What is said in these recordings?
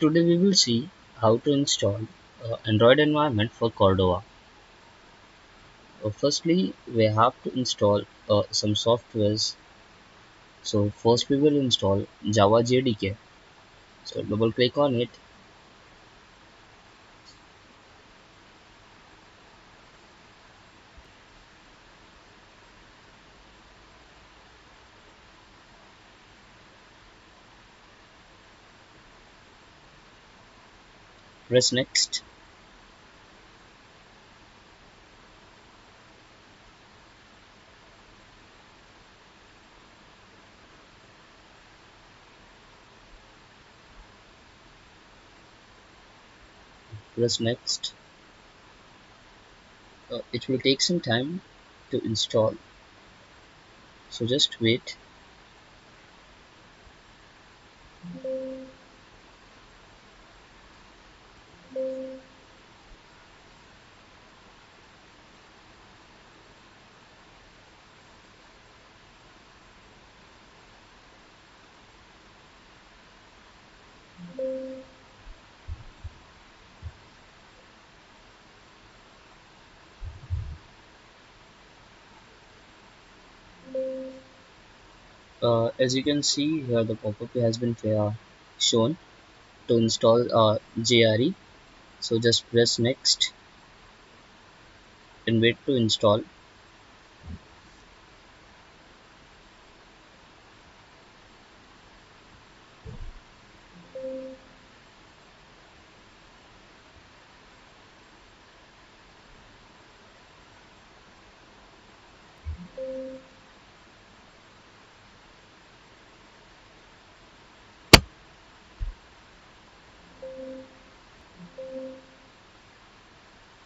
Today we will see how to install Android environment for Cordova. Firstly, we have to install some softwares. So first we will install Java JDK. So double click on it. Press next. Press next. It will take some time to install. So just wait. As you can see here, the pop-up has been shown to install JRE. So just press next and wait to install.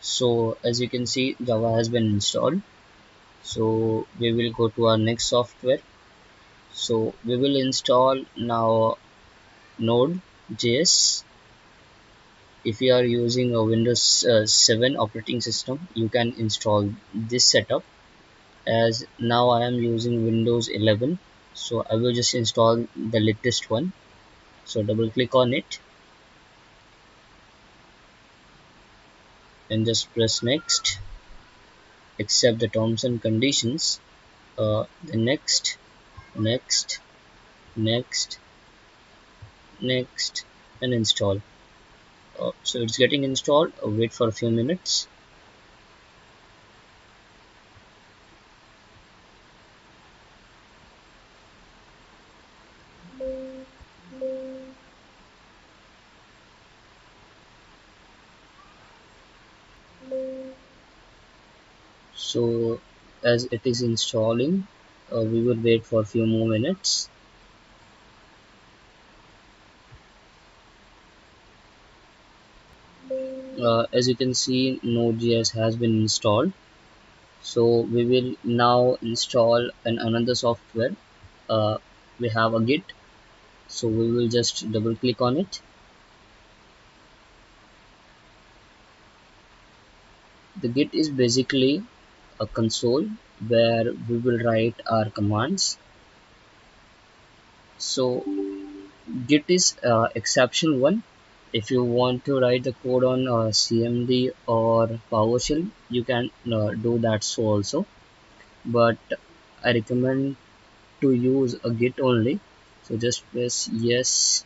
So as you can see, Java has been installed. So we will go to our next software. So we will install now Node.js. If you are using a Windows 7 operating system, you can install this setup. As now I am using Windows 11, so I will just install the latest one. So double click on it and just press next. Accept the terms and conditions. The next, next, next, and install. So it's getting installed. Wait for a few minutes. So as it is installing, we will wait for a few more minutes. As you can see, Node.js has been installed. So we will now install another software. We have a Git. So we will just double click on it. The Git is basically a console where we will write our commands. So Git is exception one. If you want to write the code on CMD or PowerShell, you can do that so also. But I recommend to use a Git only. So just press yes.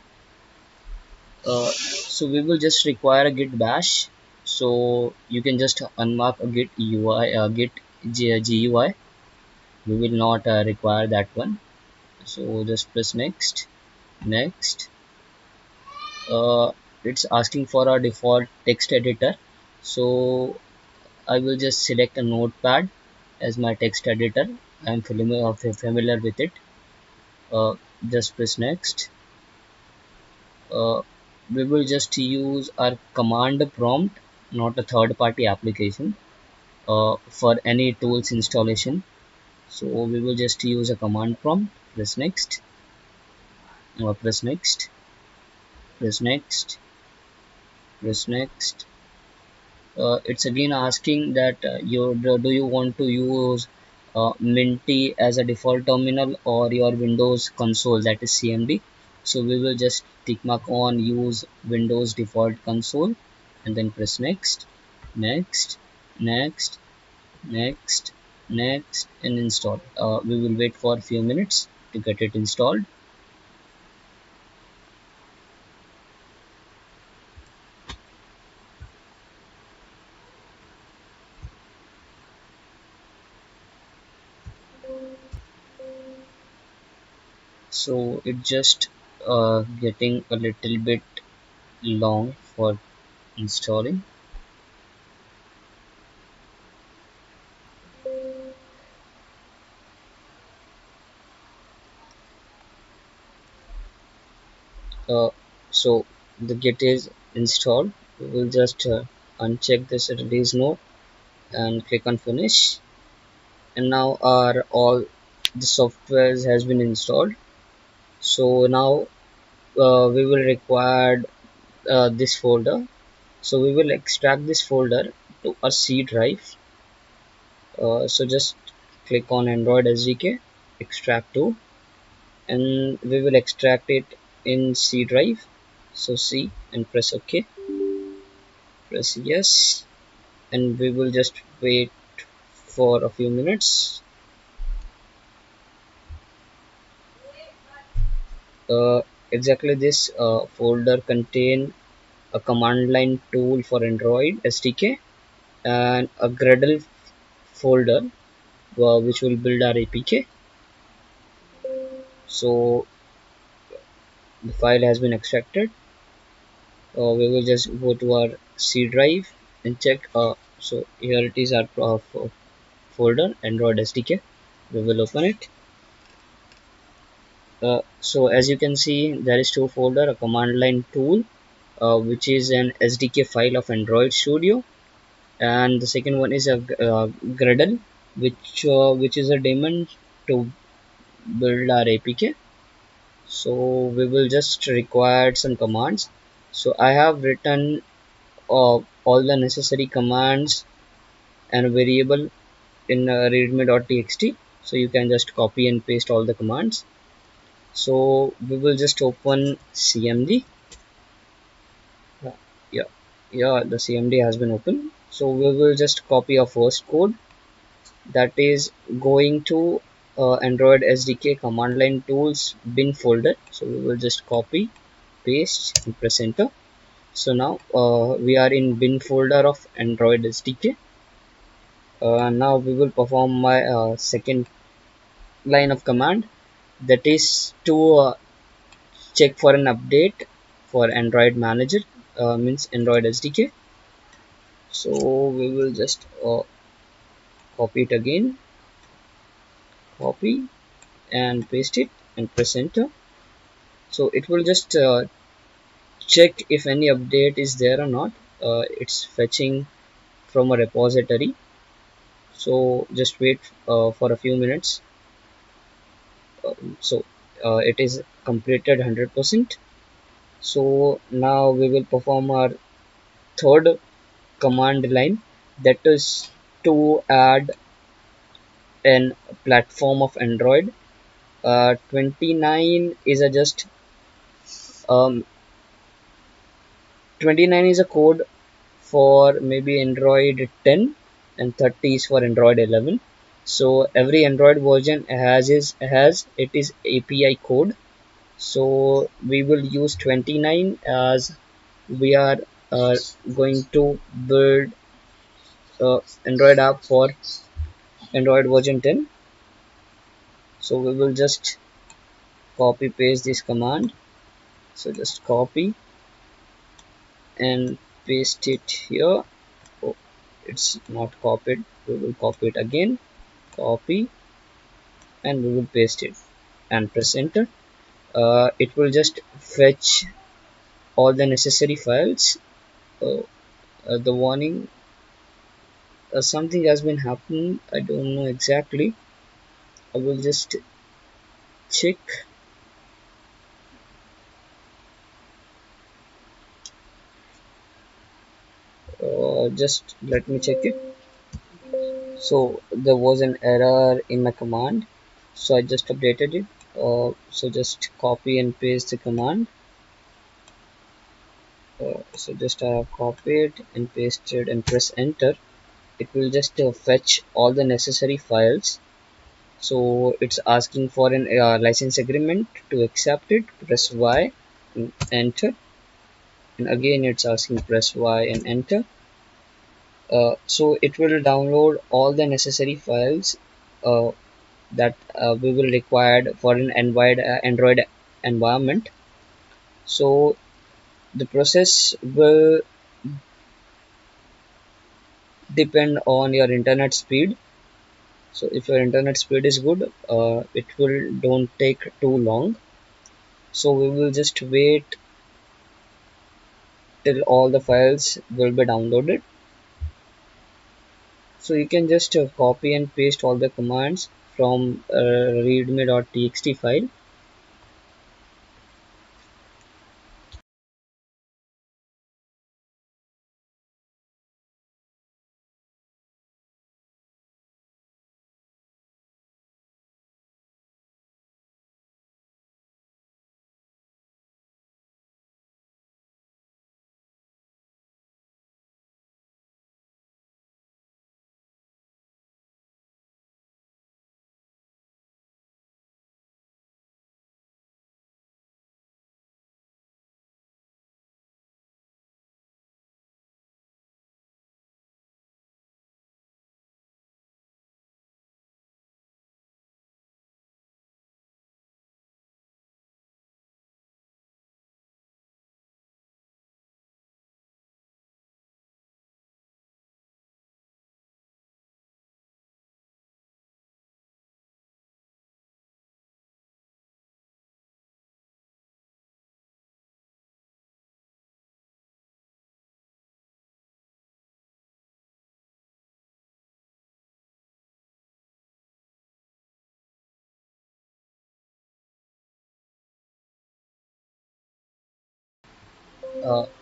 So we will just require a Git bash. So you can just unmark a Git UI, Git GUI. We will not require that one. So just press next, next. It's asking for a default text editor. So I will just select a notepad as my text editor. I am familiar with it. Uh, just press next. uh, we will just use our command prompt, not a third party application, for any tools installation. So we will just use a command prompt. Press next. Press next. Press next. Press next. It's again asking that do you want to use Minty as a default terminal or your Windows console, that is CMD. So we will just tick mark on use Windows default console and then press next, next, next, next, next, and install. We will wait for a few minutes to get it installed. So it just getting a little bit long for installing. uh, so the Git is installed. We will just uncheck this release node and click on finish, and now our all the software has been installed. So now we will require this folder. So we will extract this folder to a C drive. So just click on Android SDK, extract to, and we will extract it in C drive. So C and press OK, press yes, and we will just wait for a few minutes. Exactly, this folder contain a command line tool for Android SDK and a Gradle folder which will build our APK. So the file has been extracted. We will just go to our C drive and check. So here it is, our folder Android SDK. We will open it. So as you can see, there is two folder: a command line tool, which is an SDK file of Android Studio, and the second one is a Gradle, which is a daemon to build our APK. So we will just require some commands. So I have written all the necessary commands and variable in readme.txt, so you can just copy and paste all the commands. So we will just open cmd. uh, yeah, yeah, the cmd has been opened. So we will just copy our first code, that is going to Android SDK command line tools bin folder. So we will just copy, paste, and press enter. So now we are in bin folder of Android SDK. Now we will perform my second line of command, that is to check for an update for Android manager, means Android SDK. So we will just copy it again, copy and paste it and press enter. So it will just check if any update is there or not. It's fetching from a repository, so just wait for a few minutes. So it is completed 100%. So now we will perform our third command line, that is to add an platform of Android. 29 is a just 29 is a code for maybe Android 10, and 30 is for Android 11. So every Android version has it is API code. So we will use 29 as we are uh, going to build Android app for Android version 10. So we will just copy paste this command. So just copy and paste it here. Oh, it's not copied. We will copy it again, copy, and we will paste it and press enter. It will just fetch all the necessary files. uh, the warning, something has been happening, I don't know exactly. I will just check. Just let me check it. So there was an error in my command, so I just updated it. So just copy and paste the command. So just copy it and paste it and press enter. It will just fetch all the necessary files. So it's asking for an license agreement. To accept it, press Y and enter, and again it's asking press Y and enter. So it will download all the necessary files uh, that we will require for an Android environment. So the process will depend on your internet speed. So if your internet speed is good, it will don't take too long. So we will just wait till all the files will be downloaded. So you can just copy and paste all the commands from readme.txt file.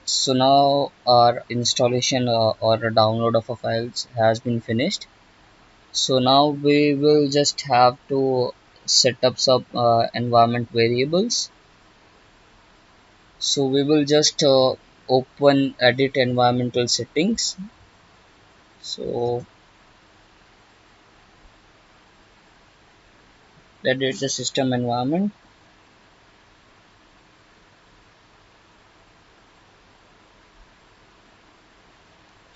So now our installation or a download of a files has been finished. So now we will just have to set up some environment variables. So we will just open edit environmental settings. So that is the system environment.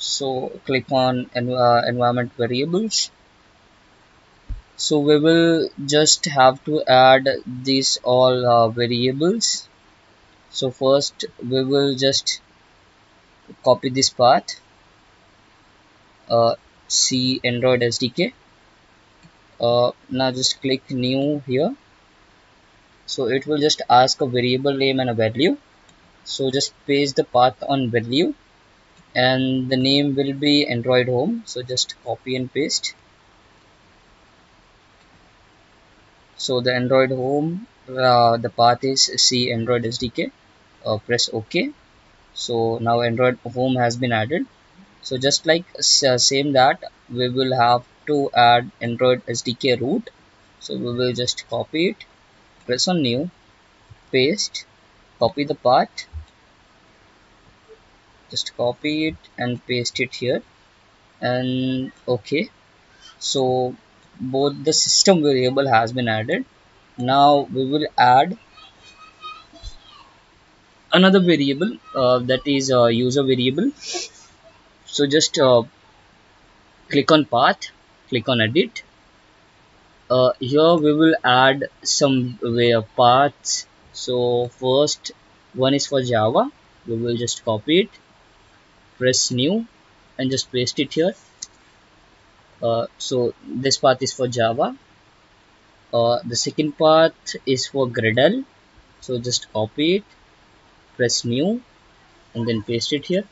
So click on environment variables. So we will just have to add these all variables. So first we will just copy this path, C Android SDK. Now just click new here. So it will just ask a variable name and a value. So just paste the path on value, and the name will be Android home. So just copy and paste. So the Android home, the path is C Android SDK. Press OK. So now Android home has been added. So just like same that, we will have to add Android SDK root. So we will just copy it, press on new, paste, copy the path, just copy it and paste it here, and okay. So both the system variable has been added. Now we will add another variable, that is a user variable. So just click on path, click on edit. Here we will add some way of paths. So first one is for Java. We will just copy it, press new, and just paste it here. So this path is for Java. The second path is for Gradle. So just copy it, press new, and then paste it here.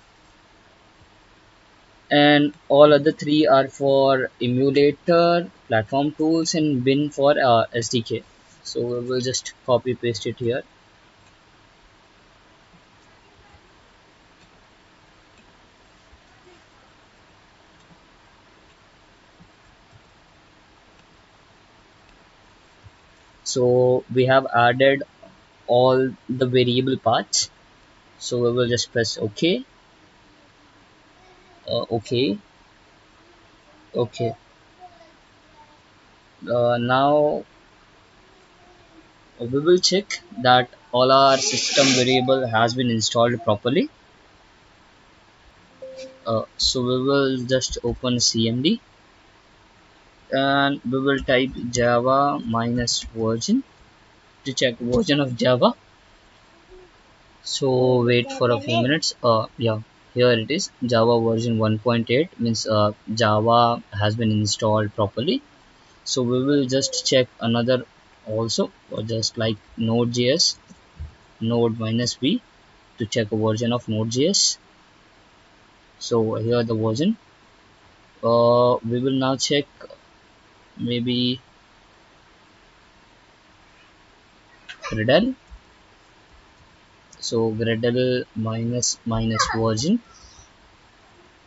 And all other three are for emulator, platform tools, and bin for SDK. So we will just copy paste it here. So we have added all the variable paths. So we will just press OK. OK. OK. Now we will check that all our system variable has been installed properly. So we will just open cmd and we will type java minus version to check version of java. So wait for a few minutes. Yeah, here it is, java version 1.8 means java has been installed properly. So we will just check another also, just like node.js, node minus v, to check a version of node.js. So here the version. We will now check maybe gradle. So gradle minus version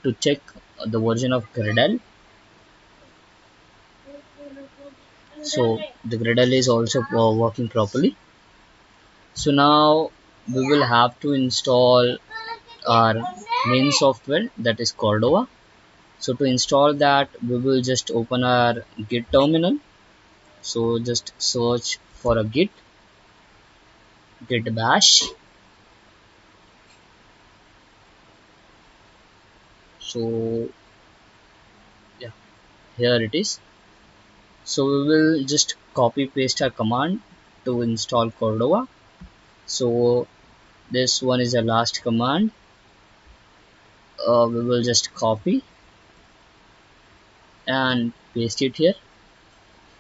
to check the version of gradle. So the gradle is also working properly. So now we will have to install our main software, that is Cordova. So to install that, we will just open our git terminal. So just search for a git bash. So yeah, here it is. So we will just copy paste our command to install Cordova. So this one is the last command. We will just copy and paste it here.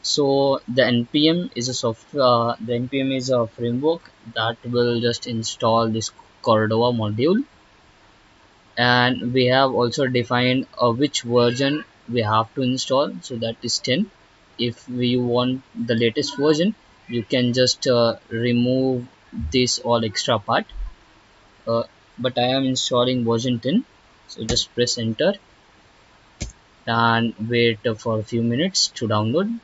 So the npm is a software. The npm is a framework that will just install this Cordova module, and we have also defined which version we have to install. So that is 10. If we want the latest version, you can just remove this all extra part. uh, but I am installing version 10. So just press enter and wait for a few minutes to download.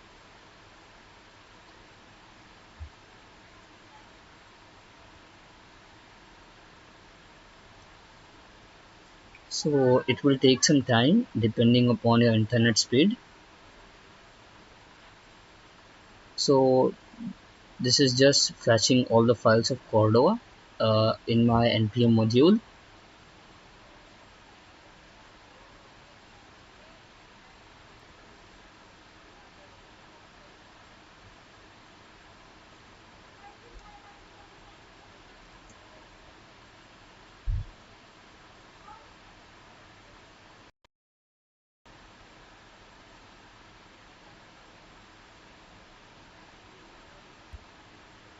So it will take some time depending upon your internet speed. So this is just fetching all the files of Cordova in my npm module.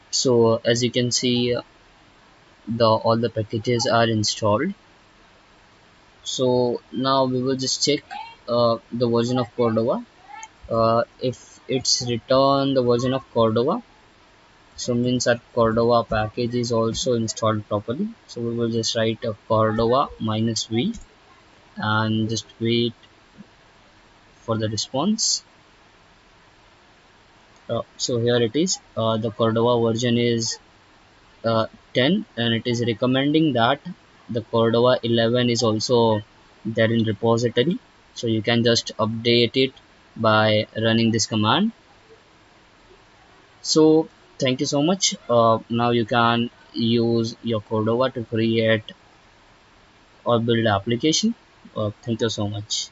So as you can see, the all the packages are installed. So now we will just check the version of Cordova. If it's returned the version of Cordova, so means that Cordova package is also installed properly. So we will just write a Cordova minus v and just wait for the response. So here it is. The Cordova version is 10, and it is recommending that the Cordova 11 is also there in repository. So you can just update it by running this command. So thank you so much. Now you can use your Cordova to create or build application. Thank you so much.